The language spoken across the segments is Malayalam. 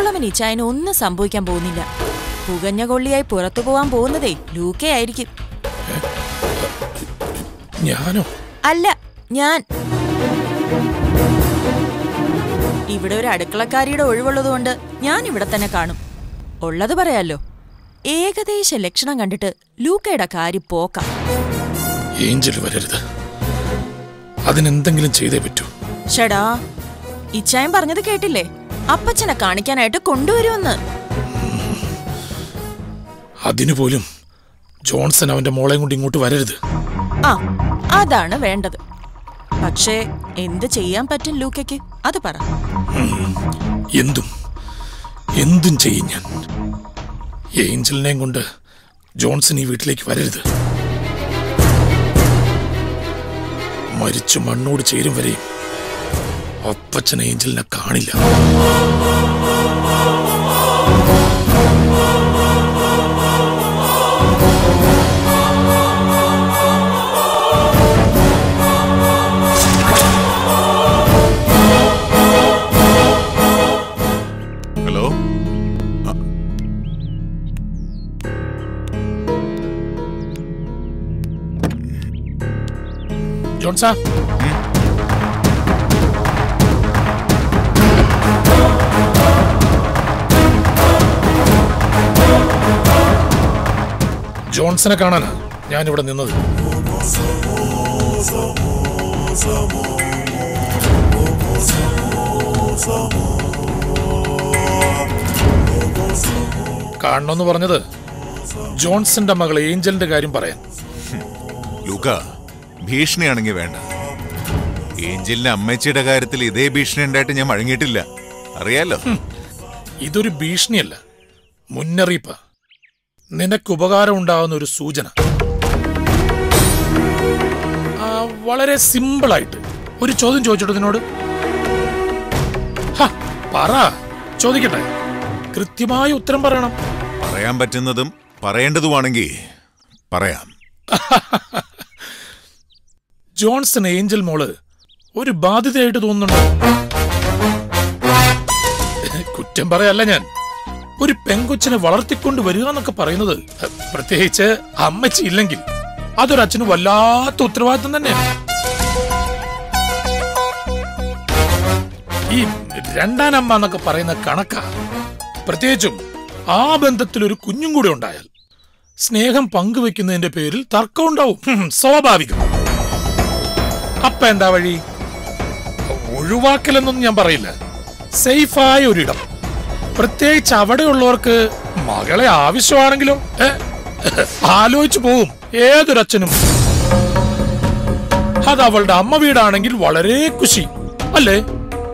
സോളമൻ ഇച്ചായന് ഒന്നും സംഭവിക്കാൻ പോകുന്നില്ല. പുകഞ്ഞ കൊള്ളിയായി പുറത്തു പോവാൻ പോകുന്നതേ ലൂക്കയായിരിക്കും. ഞാനോ? അല്ല, ഞാൻ. ഇവിടെ ഒരു അടുക്കളക്കാരിയുടെ ഒഴിവുള്ളതുകൊണ്ട് ഞാൻ ഇവിടെ തന്നെ കാണും. ഉള്ളത് പറയാലോ, ഏകദേശ ലക്ഷണം കണ്ടിട്ട് ലൂക്കയുടെ കാര്യം പോക്കാം. ഏഞ്ചൽ വരരുത്, അതിനെന്തെങ്കിലും ചെയ്തേ പറ്റൂ. ഷടാ, ഇച്ചായൻ പറഞ്ഞത് കേട്ടില്ലേ? അപ്പച്ചനെ കാണിക്കാനായിട്ട് കൊണ്ടുവരുമെന്ന്. അതിനുപോലും ജോൺസൺ അവന്റെ മോളെയും കൊണ്ട് ഇങ്ങോട്ട് വരരുത്. ആ, അതാണ് വേണ്ടത്. പക്ഷേ എന്ത് ചെയ്യാൻ പറ്റും ലൂക്കയ്ക്ക്? അത് പറ. എന്തും ചെയ്യും ഞാൻ. ഏഞ്ചലിനെയും കൊണ്ട് ജോൺസൺ ഈ വീട്ടിലേക്ക് വരരുത്. മരിച്ചു മണ്ണോട് ചേരും വരെയും അപ്പച്ചൻ ഏഞ്ചലിനെ കാണില്ല. ഹലോ, ജോൺസാ, ജോൺസനെ കാണാനാ ഞാനിവിടെ നിന്നത്. കാണണമെന്ന് പറഞ്ഞത് ജോൺസന്റെ മകൾ ഏഞ്ചലിന്റെ കാര്യം പറയാൻ. ലൂക്ക, ഭീഷണിയാണെങ്കിൽ വേണ്ട. ഏഞ്ചലിന്റെ അമ്മച്ചിയുടെ കാര്യത്തിൽ ഇതേ ഭീഷണി ഉണ്ടായിട്ട് ഞാൻ വഴങ്ങിയിട്ടില്ല, അറിയാലോ. ഇതൊരു ഭീഷണിയല്ല, മുന്നറിയിപ്പാ. നിനക്ക് ഉപകാരം ഉണ്ടാവുന്ന ഒരു സൂചന. വളരെ സിമ്പിളായിട്ട് ഒരു ചോദ്യം ചോദിച്ചോട്ടെ നിന്നോട്? പറ, ചോദിക്കട്ടെ. കൃത്യമായ ഉത്തരം പറയണം. പറയാൻ പറ്റുന്നതും പറയേണ്ടതുമാണെങ്കിൽ പറയാം. ജോൺസൺ ഏഞ്ചൽ മോള് ഒരു ബാധ്യതയായിട്ട് തോന്നുന്നുണ്ടോ? കുറ്റം പറയല്ല ഞാൻ. ഒരു പെങ്കൊച്ചിനെ വളർത്തിക്കൊണ്ട് വരിക എന്നൊക്കെ പറയുന്നത്, പ്രത്യേകിച്ച് അമ്മച്ചി ഇല്ലെങ്കിൽ, അതൊരച്ഛന് വല്ലാത്ത ഉത്തരവാദിത്വം തന്നെയാണ്. ഈ രണ്ടാനമ്മ എന്നൊക്കെ പറയുന്ന കണക്കാ. പ്രത്യേകിച്ചും ആ ബന്ധത്തിൽ ഒരു കുഞ്ഞും കൂടെ ഉണ്ടായാൽ സ്നേഹം പങ്കുവെക്കുന്നതിന്റെ പേരിൽ തർക്കം ഉണ്ടാവും. സ്വാഭാവികം. അപ്പ എന്താ വഴി? ഒഴിവാക്കലെന്നൊന്നും ഞാൻ പറയില്ല. സേഫായ ഒരിടം, പ്രത്യേകിച്ച് അവിടെയുള്ളവർക്ക് മകളെ ആവശ്യമാണെങ്കിലോ ആലോചിച്ചു പോവും ഏതൊരച്ഛനും. അത് അവളുടെ അമ്മ വീടാണെങ്കിൽ വളരെ ഖുഷി അല്ലേ?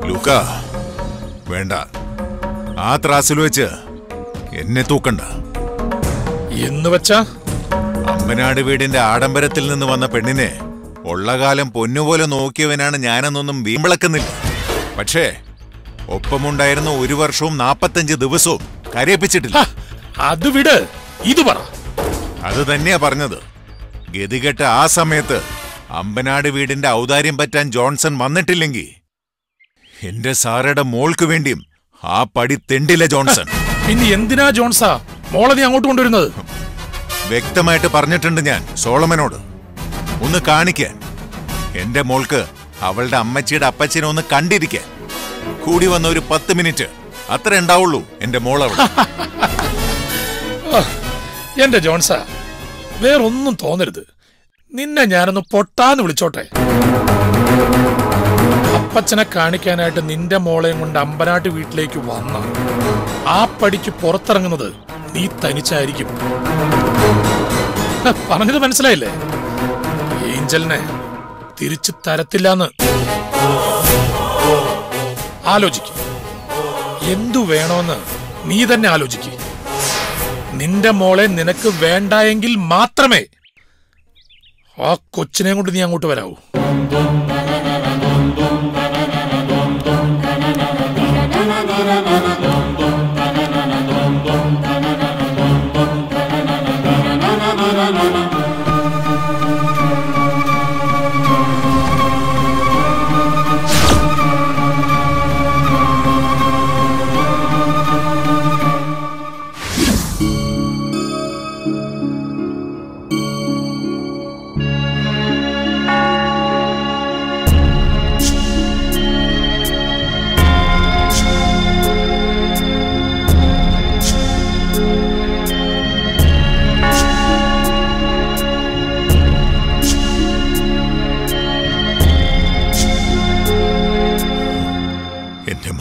ലൂക്ക, വേണ്ട. ആ ത്രാസിൽ വെച്ച് എന്നെ തൂക്കണ്ട. എന്ന് വെച്ചാ? അമ്പനാട് വീടിന്റെ ആഡംബരത്തിൽ നിന്ന് വന്ന പെണ്ണിനെ ഉള്ള കാലം പൊന്നുപോലെ നോക്കിയവനാണ് ഞാനെന്നൊന്നും വീമ്പിളക്കുന്നില്ല. പക്ഷേ ഒപ്പമുണ്ടായിരുന്ന 1 വർഷവും 45 ദിവസവും കരയിപ്പിച്ചിട്ടില്ല. അത് വിട്, ഇത് പറ. അത് തന്നെയാ പറഞ്ഞത്. ഗതികെട്ട ആ സമയത്ത് അമ്പനാട് വീടിന്റെ ഔദാര്യം പറ്റാൻ ജോൺസൺ വന്നിട്ടില്ലെങ്കിൽ എന്റെ സാറയുടെ മോൾക്ക് വേണ്ടിയും ആ പടി തെണ്ടില്ല ജോൺസൺ. പിന്നെ എന്തിനാ ജോൺസാ മോളെ നീ അങ്ങോട്ട് കൊണ്ടുവരുന്നത്? വ്യക്തമായിട്ട് പറഞ്ഞിട്ടുണ്ട് ഞാൻ സോളമനോട്. ഒന്ന് കാണിക്കാൻ, എന്റെ മോൾക്ക് അവളുടെ അമ്മച്ചിയുടെ അപ്പച്ചനെ ഒന്ന് കണ്ടിരിക്കാൻ. കൂടി വന്ന ഒരു 10 മിനിറ്റ് അത്ര ഉണ്ടാവുള്ളൂ എന്റെ മോളവിടെ. എന്റെ ജോൺസാ, വേറൊന്നും തോന്നരുത്. നിന്നെ ഞാനൊന്ന് പൊട്ടാന്ന് വിളിച്ചോട്ടെ. അപ്പച്ചനെ കാണിക്കാനായിട്ട് നിന്റെ മോളെയും കൊണ്ട് അമ്പനാട്ട് വീട്ടിലേക്ക് വന്ന ആ പടിക്ക് പുറത്തിറങ്ങുന്നത് നീ തനിച്ചായിരിക്കും. പറഞ്ഞത് മനസ്സിലായില്ലേ? ഏഞ്ചലിനെ തിരിച്ചു തരത്തില്ലാന്ന്. ആലോചിക്ക്, എന്തു വേണോന്ന് നീ തന്നെ ആലോചിക്ക്. നിന്റെ മോളെ നിനക്ക് വേണ്ടായെങ്കിൽ മാത്രമേ ആ കൊച്ചിനെ കൊണ്ട് നീ അങ്ങോട്ട് വരാവൂ.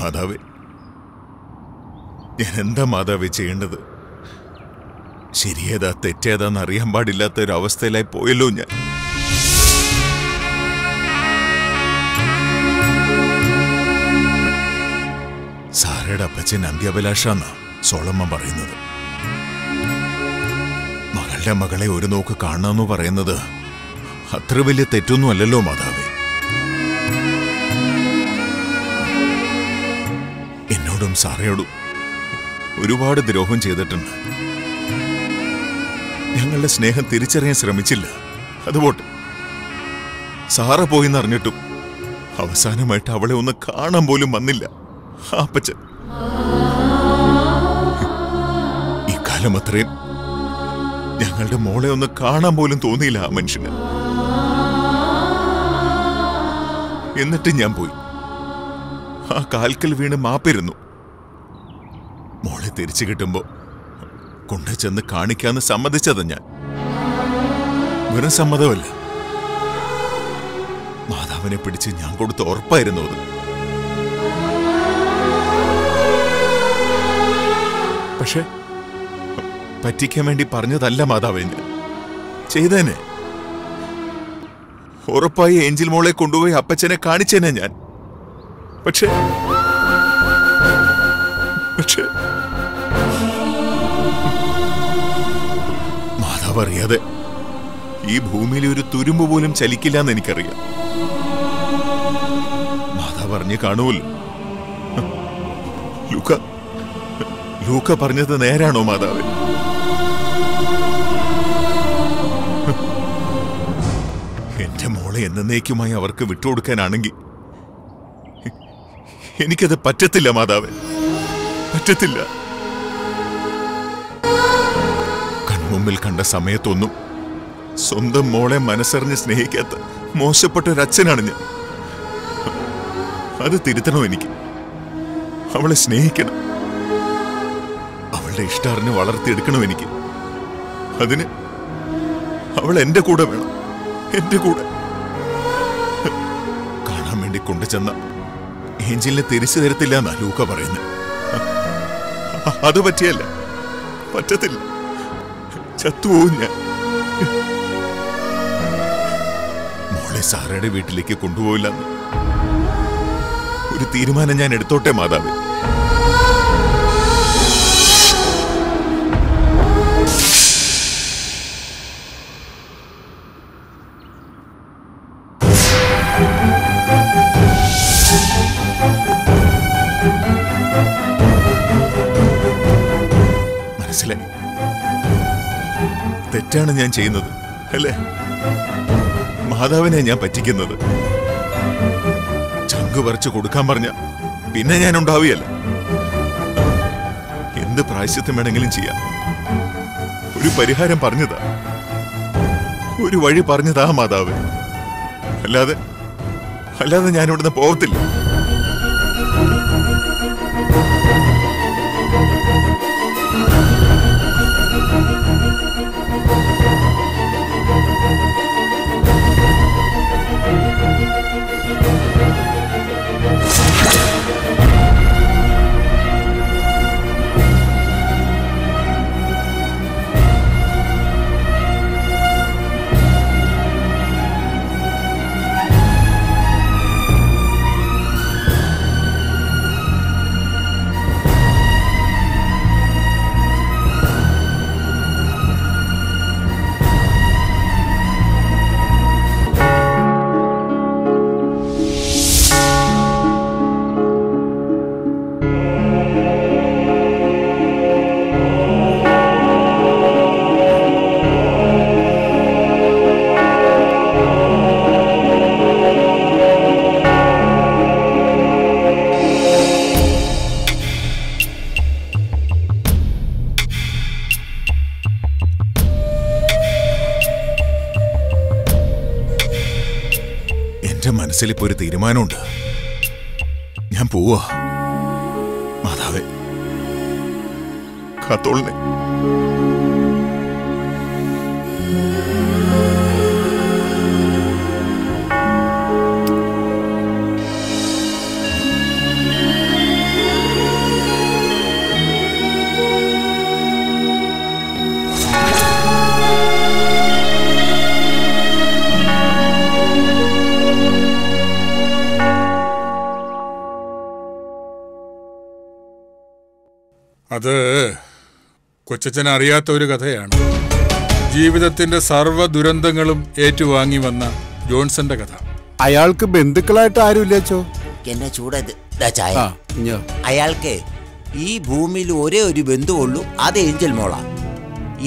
മാതാവേ, ഞാൻ എന്താ മാതാവേ ചെയ്യേണ്ടത്? ശരിയേതാ തെറ്റേതാന്ന് അറിയാൻ പാടില്ലാത്ത ഒരു അവസ്ഥയിലായി പോയല്ലോ ഞാൻ. സാരയുടെ അപ്പച്ചൻ അന്ത്യാഭിലാഷാന്നാ സോളമ്മൻ പറയുന്നത്. മകളുടെ മകളെ ഒരു നോക്ക് കാണാന്ന് പറയുന്നത് അത്ര വലിയ തെറ്റൊന്നും അല്ലല്ലോ മാതാവേ. എന്നോടും സാറയോടും ഒരുപാട് ദ്രോഹം ചെയ്തിട്ടുണ്ട്. ഞങ്ങളുടെ സ്നേഹം തിരിച്ചറിയാൻ ശ്രമിച്ചില്ല. അതുപോട്ടെ, സാറ പോയിന്നറിഞ്ഞിട്ടും അവസാനമായിട്ട് അവളെ ഒന്ന് കാണാൻ പോലും വന്നില്ല അപ്പച്ചൻ. ഇക്കാലം അത്രയും ഞങ്ങളുടെ മോളെ ഒന്ന് കാണാൻ പോലും തോന്നിയില്ല ആ മനുഷ്യന്. എന്നിട്ട് ഞാൻ പോയി ആ കാൽക്കൽ വീണ് മാപ്പിരുന്നു. മോളെ തിരിച്ചു കിട്ടുമ്പോ കൊണ്ടു ചെന്ന് കാണിക്കാന്ന് സമ്മതിച്ചത് ഞാൻ. വെറും സമ്മതമല്ല, മാതാവിനെ പിടിച്ച് ഞാൻ കൊടുത്ത് ഉറപ്പായിരുന്നു അത്. പക്ഷെ പറ്റിക്കാൻ വേണ്ടി പറഞ്ഞതല്ല മാതാവേ, ഞാൻ ചെയ്തേനെ. ഉറപ്പായി ഏഞ്ചൽ മോളെ കൊണ്ടുപോയി അപ്പച്ചനെ കാണിച്ചേനെ ഞാൻ. പക്ഷെ മാതാവ് അറിയാതെ ഈ ഭൂമിയിൽ ഒരു തുരുമ്പ് പോലും ചലിക്കില്ല എന്ന് എനിക്കറിയാം. മാതാവ് അറിഞ്ഞ് കാണുമല്ലോ. ലൂക്ക പറഞ്ഞത് നേരാണോ മാതാവ്? എന്റെ മോളെ എന്നേക്കുമായി അവർക്ക് വിട്ടുകൊടുക്കാനാണെങ്കിൽ എനിക്കത് പറ്റത്തില്ല മാതാവേ, പറ്റത്തില്ല. കൺമുമ്പിൽ കണ്ട സമയത്തൊന്നും സ്വന്തം മോളെ മനസ്സറിഞ്ഞ് സ്നേഹിക്കാത്ത മോശപ്പെട്ട ഒരച്ഛനാണ് ഞാൻ. അത് തിരുത്തണോ എനിക്ക്? അവളെ സ്നേഹിക്കണം, അവളുടെ ഇഷ്ടറിഞ്ഞ് വളർത്തിയെടുക്കണം എനിക്ക്. അതിന് അവൾ എന്റെ കൂടെ വേണം, എന്റെ കൂടെ. കാണാൻ വേണ്ടി കൊണ്ടുചെന്ന ഏഞ്ചലിനെ തിരിച്ചു തരത്തില്ല എന്നാ ലൂക്ക പറയുന്നത്. അത് പറ്റിയല്ല, പറ്റത്തില്ല, ചത്തുപോവും ഞാൻ. മോളെ സാറയുടെ വീട്ടിലേക്ക് കൊണ്ടുപോയില്ലെന്ന് ഒരു തീരുമാനം ഞാൻ എടുത്തോട്ടെ മാതാവേ. മനസ്സിലായി, തെറ്റാണ് ഞാൻ ചെയ്യുന്നത് അല്ലേ? മാതാവിനെ ഞാൻ പറ്റിക്കുന്നത്. ചങ്ക് പറിച്ചു കൊടുക്കാൻ പറഞ്ഞ പിന്നെ ഞാൻ ഉണ്ടാവുകയല്ല. എന്ത് പ്രായശ്ചിത്തം വേണമെങ്കിലും ചെയ്യാം. ഒരു പരിഹാരം പറഞ്ഞതാ, ഒരു വഴി പറഞ്ഞതാ മാതാവ്. അല്ലാതെ ഞാൻ ഇവിടുന്ന് പോകത്തില്ല. മനസ്സിലിപ്പോ ഒരു തീരുമാനമുണ്ട്. ഞാൻ പോവാ മാതാവേ, കാത്തോളനെ. അത് കൊച്ചച്ഛൻ അറിയാത്ത ഒരു കഥയാണ്. ജീവിതത്തിന്റെ സർവ്വ ദുരന്തങ്ങളും ഏറ്റുവാങ്ങി വന്ന ജോൺസന്റെ കഥ. അയാൾക്ക് ബന്ധുക്കളായിട്ട് ആരുമില്ലച്ചോ? എന്നെ ചൂടത് ചായ. അയാൾക്ക് ഈ ഭൂമിയിൽ ഒരേ ഒരു ബന്ധുവുള്ളൂ, അത് ഏഞ്ചൽ മോളാ.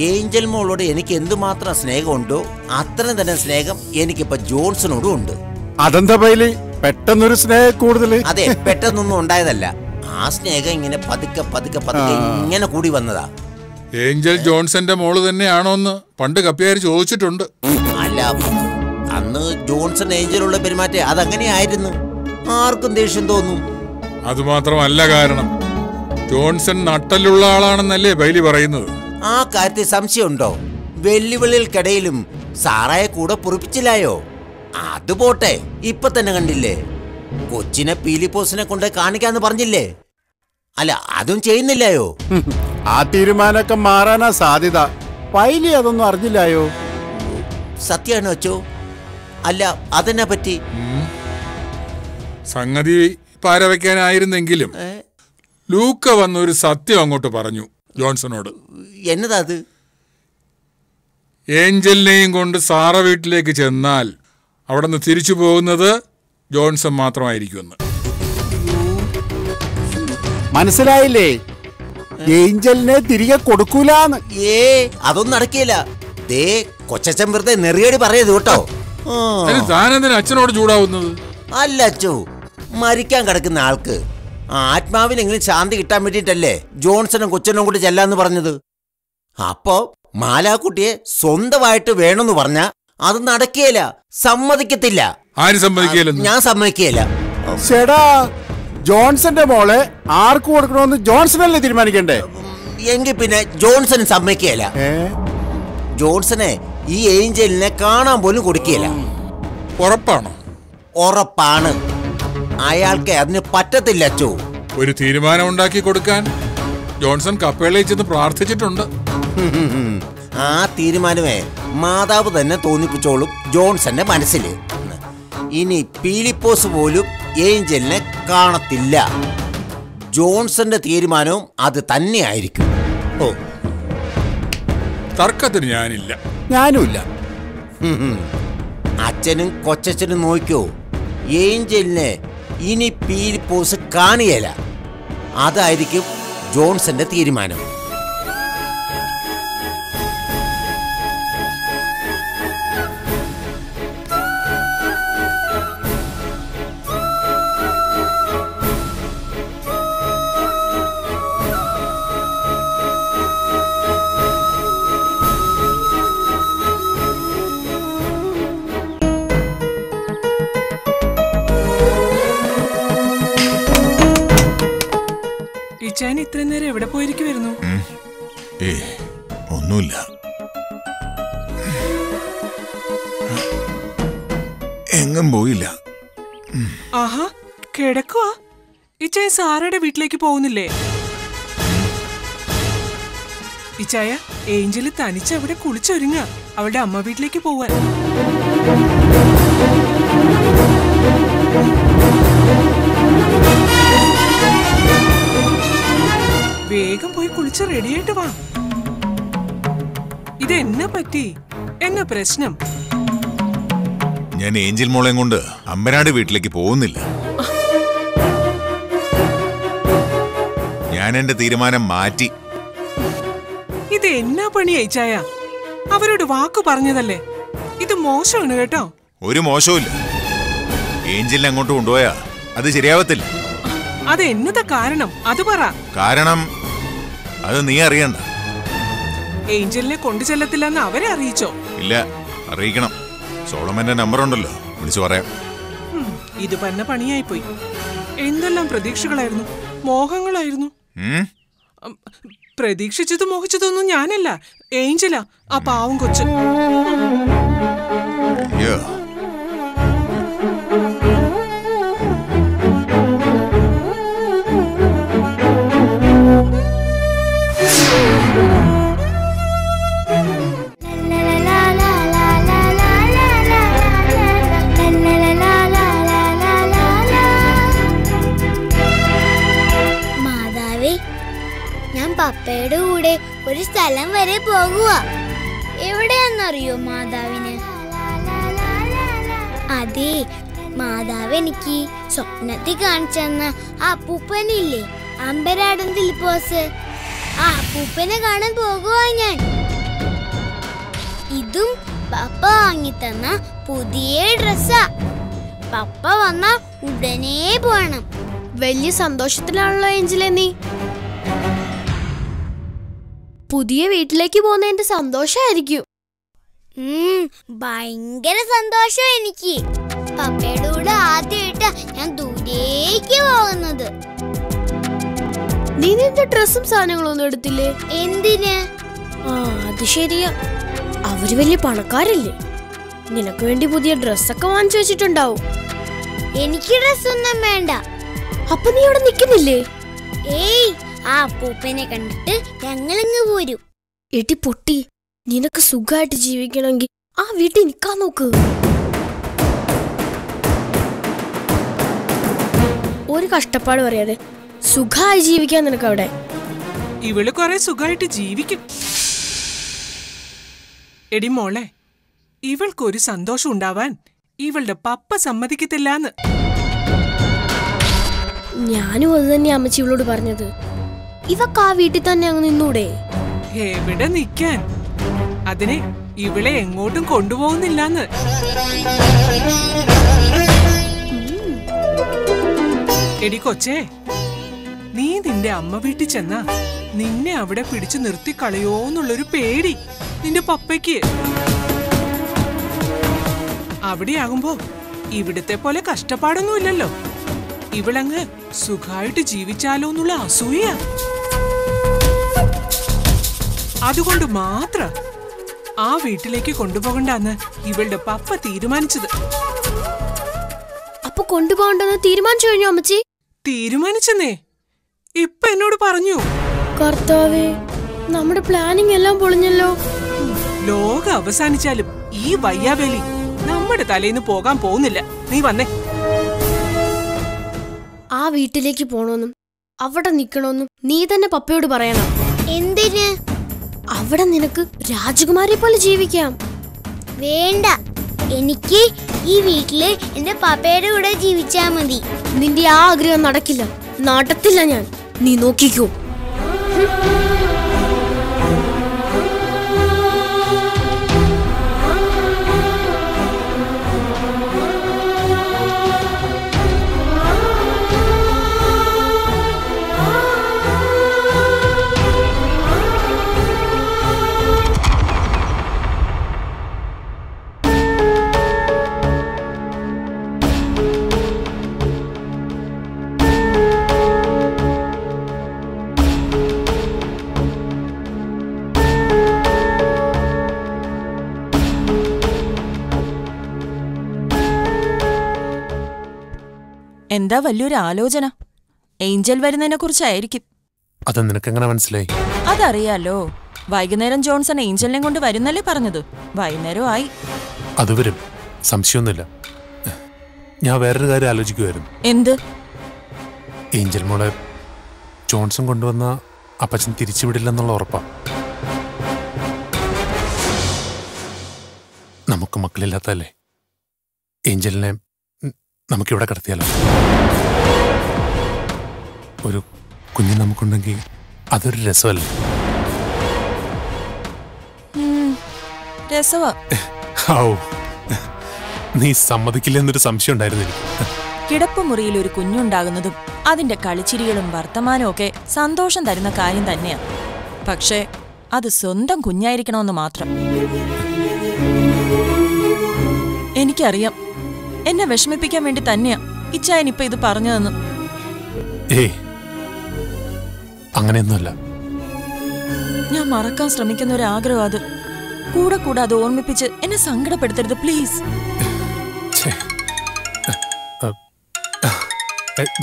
ഏഞ്ചൽ മോളോട് എനിക്ക് എന്തുമാത്രം സ്നേഹമുണ്ടോ അത്രയും തന്നെ സ്നേഹം എനിക്കിപ്പോ ജോൺസണോടും ഉണ്ട്. അതെന്താ പൈലി പെട്ടെന്നൊരു സ്നേഹം കൂടുതൽ? അതെ, പെട്ടെന്നൊന്നും ഉണ്ടായതല്ല. ആ സ്നേഹം ഇങ്ങനെ പതുക്കെ പതുക്കെ പതുക്കെ ഇങ്ങനെ കൂടി വന്നതാ. ഏഞ്ചൽ ജോൺസന്റെ മോള് തന്നെയാണോന്ന് പണ്ട് കപ്പിയാർ ചോദിച്ചിട്ടുണ്ട്. അല്ല, അന്ന് ജോൺസൺ ഏഞ്ചലുള്ള പെരുമാറ്റം അതങ്ങനെയായിരുന്നു. ആർക്കും ദേഷ്യം തോന്നും. അതുമാത്രമല്ല കാരണം, ജോൺസൺ നട്ടലുള്ള ആളാണെന്നല്ലേ ബൈലി പറയുന്നത്. ആ കാര്യത്തിൽ സംശയമുണ്ടോ? വെല്ലുവിളികൾക്കിടയിലും സാറായെ കൂടെ പൊറിപ്പിച്ചില്ലായോ? അത് പോട്ടെ, ഇപ്പൊ തന്നെ കണ്ടില്ലേ, കൊച്ചിനെ പീലിപ്പോസിനെ കൊണ്ട് കാണിക്കാന്ന് പറഞ്ഞില്ലേ? അല്ല, അതും ചെയ്യുന്നില്ലായോ? ആ തീരുമാനമൊക്കെ മാറാനാ സാധ്യത. പൈലി അതൊന്നും അറിഞ്ഞില്ലായോ? സത്യമാണോ അച്ചോ? അല്ല, അതിനെ പറ്റി സംഗതി പാരവയ്ക്കാനായിരുന്നെങ്കിലും ലൂക്ക വന്നൊരു സത്യം അങ്ങോട്ട് പറഞ്ഞു ജോൺസണോട്. എന്നതാ അത്? ഏഞ്ചലിനെയും കൊണ്ട് സാറ വീട്ടിലേക്ക് ചെന്നാൽ അവിടെ നിന്ന് തിരിച്ചു പോകുന്നത് ജോൺസൺ മാത്രമായിരിക്കുമെന്ന്. മനസ്സിലായില്ലേ? ഏഞ്ചലിനെ തിരികെ കൊടുക്കൂലെന്ന്. അതൊന്നും നടക്കില്ല. ദേ, കൊച്ചച്ഛൻ വെറുതെ നെറിയടി പറയത് കേട്ടോ. താനെന്തിനാ അച്ഛനോട് ചൂടാവുന്നത്? അല്ല അച്ചോ, മരിക്കാൻ കിടക്കുന്ന ആൾക്ക് ആത്മാവിനെങ്കിലും ശാന്തി കിട്ടാൻ വേണ്ടിട്ടല്ലേ ജോൺസണും കൊച്ചനും കൂടി ചെല്ലാന്ന് പറഞ്ഞത്. അപ്പോ മാലാക്കുട്ടിയെ സ്വന്തമായിട്ട് വേണമെന്ന് പറഞ്ഞ അത് നടക്കുകയില്ല, സമ്മതിക്കത്തില്ല. ആര് സമ്മതിക്കില്ല? ഞാൻ സമ്മതിക്കുകയില്ല. ചേടാ, ജോൺസന്റെ മോളെ ആർക്ക് കൊടുക്കണമെന്ന് ജോൺസണല്ലേ തീരുമാനിക്കണ്ടേ? എങ്കിൽ പിന്നെ ജോൺസൺ സമ്മതിക്കുകയില്ല. ജോൺസനെ ഈ ഏഞ്ചലിനെ കാണാൻ പോലും കൊടുക്കുകയില്ല. ഉറപ്പാണോ? ഉറപ്പാണ്. അയാൾക്ക് അതിന് പറ്റത്തില്ല അച്ചോ. ഒരു തീരുമാനം ഉണ്ടാക്കി കൊടുക്കാൻ ജോൺസൺ കപ്പേളയിൽ ചെന്ന് പ്രാർത്ഥിച്ചിട്ടുണ്ട്. ആ തീരുമാനമേ മാതാവ് തന്നെ തോന്നിപ്പിച്ചോളും ജോൺസന്റെ മനസ്സിൽ. ഇനി പീലിപ്പോസ് പോലും ഏഞ്ചലിനെ കാണത്തില്ല. ജോൺസന്റെ തീരുമാനവും അത് തന്നെയായിരിക്കും. ഓ, തർക്കത്തിന് ഞാനില്ല. ഞാനുമില്ല. അച്ഛനും കൊച്ചച്ഛനും നോക്കിയോ, ഏഞ്ചലിനെ ഇനി പീലിപ്പോസ് കാണിയല്ല. അതായിരിക്കും ജോൺസന്റെ തീരുമാനം. ഇത്ര നേരം എവിടെ പോയിരിക്കുവായിരുന്നു? ഒന്നുമില്ല. എങ്ങും പോയില്ല. ആഹാ, കിടക്കുവാ? ഇച്ചായ സാറയുടെ വീട്ടിലേക്ക് പോകുന്നില്ലേ? ഇച്ചായ, ഏഞ്ചല് തനിച്ച് അവിടെ കുളിച്ചൊരുങ്ങ അവളുടെ അമ്മ വീട്ടിലേക്ക് പോവാൻ. വേഗം പോയി കുളിച്ച് റെഡിയായിട്ട് വാ. ഇതെന്നാ പറ്റി? എന്നാ പ്രശ്നം? ഞാൻ ഏഞ്ചൽ മോളെയും കൊണ്ട് അമ്പനാട് വീട്ടിലേക്ക് പോകുന്നില്ല. ഞാൻ എന്റെ തീരുമാനം മാറ്റി. ഇത് എന്നാ പണി അയച്ചായ? അവരോട് വാക്കു പറഞ്ഞതല്ലേ? ഇത് മോശമാണ് കേട്ടോ. ഒരു മോശവുമില്ല. ഏഞ്ചലിനെ അങ്ങോട്ട് കൊണ്ടുപോയാ അത് ശരിയാവത്തില്ല. അത് എന്നതാ കാരണം? അത് പറ. കാരണം അത് നീ അറിയണ്ട. ഏഞ്ചലിനെ കൊണ്ടു ചെല്ലത്തില്ലെന്ന് അവരെ അറിയിച്ചോ? ഇല്ല, അറിയിക്കണം. സോളമന്റെ നമ്പർ ഉണ്ടല്ലോ, വിളിച്ചു പറയാം. ഇത് പറഞ്ഞ പണിയായി പോയി. എന്തെല്ലാം പ്രതീക്ഷകളായിരുന്നു, മോഹങ്ങളായിരുന്നു. പ്രതീക്ഷിച്ചതും മോഹിച്ചതൊന്നും ഞാനല്ല, ഏഞ്ചലാ, ആ പാവം കൊച്ചു. പപ്പയുടെ കൂടെ ഒരു സ്ഥലം വരെ പോകുക. എവിടെയാന്നറിയോ മാതാവിന്? അതെ, മാതാവ് എനിക്ക് സ്വപ്നത്തിൽ കാണിച്ചെന്ന ആ അപ്പൂപ്പനില്ലേ, അമ്പരാടൻ ദിൽപോസ്, ആ അപ്പൂപ്പനെ കാണാൻ പോകുക ഞാൻ. ഇതും പപ്പ വാങ്ങിത്തന്ന പുതിയ ഡ്രസ്സാ. പപ്പ വന്ന ഉടനെ പോണം. വലിയ സന്തോഷത്തിലാണല്ലോ ഏഞ്ചലെ നീ. പുതിയ വീട്ടിലേക്ക് പോകുന്നതിന്റെ സന്തോഷായിരിക്കും. ഭയങ്കര സന്തോഷം എനിക്ക്. പപ്പയുടെ കൂടെ ആദ്യമായിട്ടാ ഞാൻ ദൂരേക്ക് പോകുന്നത്. നീ നിന്റെ ഡ്രസ്സും സാധനങ്ങളൊന്നും എടുത്തില്ലേ? എന്തിന്? അത് ശരിയാ, അവര് വലിയ പണക്കാരല്ലേ, നിനക്ക് വേണ്ടി പുതിയ ഡ്രസ്സൊക്കെ വാങ്ങിച്ചു വെച്ചിട്ടുണ്ടാവും. എനിക്ക് ഡ്രസ്സൊന്നും വേണ്ട. അപ്പൊ നീ അവിടെ നിക്കുന്നില്ലേ? ഏയ്, ആ അപ്പൂപ്പനെ കണ്ടിട്ട് ഞങ്ങളിങ്ങ് പോരും. എടി പൊട്ടി, നിനക്ക് സുഖമായിട്ട് ജീവിക്കണമെങ്കിൽ ആ വീട്ടിൽ നിക്കാൻ നോക്ക്. ഒരു കഷ്ടപ്പാട് പറയാതെ സുഖമായി ജീവിക്കാൻ നിനക്ക് അവിടെ. ഇവള് കുറെ സുഖമായിട്ട് ജീവിക്കും. എടി മോളെ, ഇവൾക്കൊരു സന്തോഷം ഉണ്ടാവാൻ ഇവളുടെ പപ്പ സമ്മതിക്കത്തില്ലാന്ന്. ഞാനും അത് തന്നെ അമ്മച്ചി ഇവളോട് പറഞ്ഞത്. ഇവക്ക് ആ വീട്ടിൽ തന്നെ അങ്ങ് നിന്നൂടെ? എവിടെ നിക്കാൻ? അതിനെ ഇവളെ എങ്ങോട്ടും കൊണ്ടുപോകുന്നില്ലാന്ന്. എടി കൊച്ചേ, നീ നിന്റെ അമ്മ വീട്ടിൽ ചെന്നാ നിന്നെ അവിടെ പിടിച്ചു നിർത്തി കളയോന്നുള്ളൊരു പേടി നിന്റെ പപ്പയ്ക്ക്. അവിടെയാകുമ്പോ ഇവിടത്തെ പോലെ കഷ്ടപ്പാടൊന്നുമില്ലല്ലോ. ഇവളങ്ങ് സുഖമായിട്ട് ജീവിച്ചാലോന്നുള്ള അസൂയ. അതുകൊണ്ട് മാത്രം ആ വീട്ടിലേക്ക് കൊണ്ടുപോകണ്ടെന്ന് ഇവളുടെ പപ്പ തീരുമാനിച്ചത്. അപ്പൊ കൊണ്ടുപോകണ്ടെന്ന് തീരുമാനിച്ചു കഴിഞ്ഞു അമ്മച്ചി? തീരുമാനിച്ചെന്നേ ഇപ്പൊ എന്നോട് പറഞ്ഞു. കർത്താവേ, നമ്മുടെ പ്ലാനിങ് എല്ലാം പൊളിഞ്ഞല്ലോ. ലോകം അവസാനിച്ചാലും ഈ വയ്യാവേലി നമ്മുടെ തലേന്ന് പോകാൻ പോകുന്നില്ല. നീ വന്നേ. ആ വീട്ടിലേക്ക് പോണോന്നും അവിടെ നിക്കണോന്നും നീ തന്നെ പപ്പയോട് പറയണം. എന്തിന്? അവിടെ നിനക്ക് രാജകുമാരിയെ പോലെ ജീവിക്കാം. വേണ്ട, എനിക്ക് ഈ വീട്ടില് എന്റെ പപ്പയുടെ കൂടെ ജീവിച്ചാ മതി. നിന്റെ ആ ആഗ്രഹം നടക്കില്ല, നടത്തില്ല ഞാൻ. നീ നോക്കിക്കോ. എന്താ വലിയൊരു ആലോചന? ഏഞ്ചൽ വരുന്നതിനെ കുറിച്ചായിരിക്കും. അത് നിനക്കെങ്ങനെ മനസ്സിലായി? അതറിയാലോ, വൈകുന്നേരം ജോൺസൺ ഏഞ്ചലിനെ കൊണ്ട് വരുന്നല്ലേ പറഞ്ഞത്. വൈകുന്നേരം ആയി. അത് വരും, സംശയമൊന്നുമില്ല. ഞാൻ വേറൊരു കാര്യം ആലോചിക്കുമായിരുന്നു. എന്ത്? ഏഞ്ചൽ മോളെ ജോൺസൺ കൊണ്ടുവന്ന അപ്പച്ചൻ തിരിച്ചുവിടില്ലെന്നുള്ള ഉറപ്പാ. നമുക്ക് മക്കളില്ലാത്തല്ലേ. ഏഞ്ചലിനെ നമുക്കിവിടെ കടത്തിയാലോ? ഒരു കുഞ്ഞ് നമുക്കുണ്ടെങ്കിൽ അതൊരു രസമല്ലേ? രസവാ. നീ സമ്മതിക്കില്ലെന്നൊരു സംശയം ഉണ്ടായിരുന്നു എനിക്ക്. കിടപ്പുമുറിയിൽ ഒരു കുഞ്ഞുണ്ടാകുന്നതും അതിന്റെ കളിച്ചിരികളും വർത്തമാനവും ഒക്കെ സന്തോഷം തരുന്ന കാര്യം തന്നെയാ. പക്ഷേ അത് സ്വന്തം കുഞ്ഞായിരിക്കണമെന്ന് മാത്രം. എനിക്കറിയാം, എന്നെ വിഷമിപ്പിക്കാൻ വേണ്ടി തന്നെയാ ഇച്ചായൻ ഇപ്പൊ ഇത് പറഞ്ഞതെന്ന്. ഏയ്, അങ്ങനെയൊന്നുമല്ല. ഞാൻ മറക്കാൻ ശ്രമിക്കുന്ന ഒരു ആഗ്രഹം അത്. കൂടെ കൂടെ അത് ഓർമ്മിപ്പിച്ച് എന്നെ സങ്കടപ്പെടുത്തരുത് പ്ലീസ്.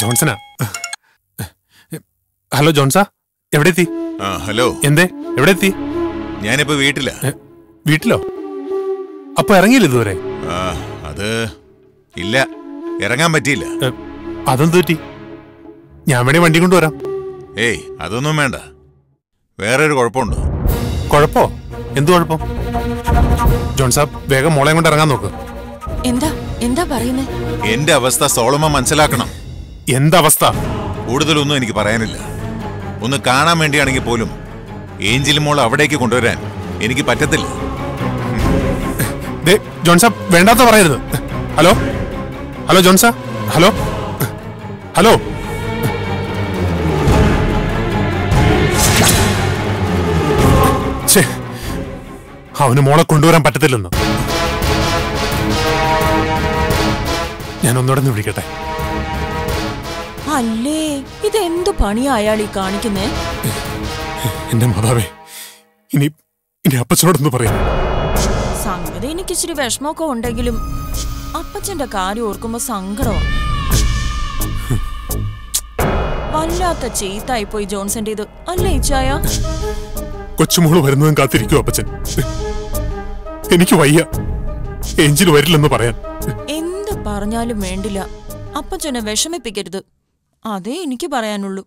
ജോൺസനാ? ഹലോ ജോൺസാ, എവിടെ എത്തി? ഹലോ. എന്തേ, എവിടെ എത്തി? ഞാനിപ്പോ വീട്ടിലാ. വീട്ടിലോ? അപ്പൊ ഇറങ്ങിയില്ല ഇതുവരെ? അത് ഇല്ല, ഇറങ്ങാൻ പറ്റിയില്ല. അതെന്ത് പറ്റി? ഞാൻ വേണേ വണ്ടി കൊണ്ടുവരാം. ഏയ്, അതൊന്നും വേണ്ട. വേറൊരു കുഴപ്പമുണ്ട്. കുഴപ്പോ? എന്തു കുഴപ്പം? ജോൺ സാബ് വേഗം മോളെ കൊണ്ട് ഇറങ്ങാൻ നോക്ക്. എന്താ എന്താ പറയുന്നേ? എന്റെ അവസ്ഥ സോളമൻ മനസ്സിലാക്കണം. എന്തവസ്ഥ? കൂടുതലൊന്നും എനിക്ക് പറയാനില്ല. ഒന്ന് കാണാൻ വേണ്ടിയാണെങ്കിൽ പോലും ഏഞ്ചൽ മോൾ അവിടേക്ക് കൊണ്ടുവരാൻ എനിക്ക് പറ്റത്തില്ല. ജോൺ സാബ് വേണ്ടാത്ത പറയരുത്. ഹലോ ഹലോ ജോൺ സാബ്, ഹലോ ഹലോ. അവന് മോളെ കൊണ്ടുവരാൻ പറ്റത്തില്ലെന്ന്. ഞാൻ ഒന്നുടന്ന് വിളിക്കട്ടെ. അല്ലേ, ഇതെന്തു പണിയാ അയാൾ ഈ കാണിക്കുന്നേ? എന്റെ മാതാവേ, ഇനി ഇനി അപ്പച്ചനോടൊന്ന് പറയാം. സംഗതി എനിക്ക് ഇച്ചിരി വിഷമമൊക്കെ ഉണ്ടെങ്കിലും അപ്പച്ചന്റെ കാര്യം ഓർക്കുമ്പോ സങ്കടമാണ്. വല്ലാത്ത ചീത്തായി പോയി ജോൺസന്റെ ഇത്, അല്ലേ ഇച്ചായ? കൊച്ചുമോള് വരുന്നതും കാത്തിരിക്കും അപ്പച്ചൻ. എനിക്ക് വയ്യ, ഏഞ്ചൽ വരില്ലെന്ന് പറയാൻ. എന്ത് പറഞ്ഞാലും വേണ്ടില്ല, അപ്പച്ചനെ വിഷമിപ്പിക്കരുത്. അതേ എനിക്ക് പറയാനുള്ളൂ.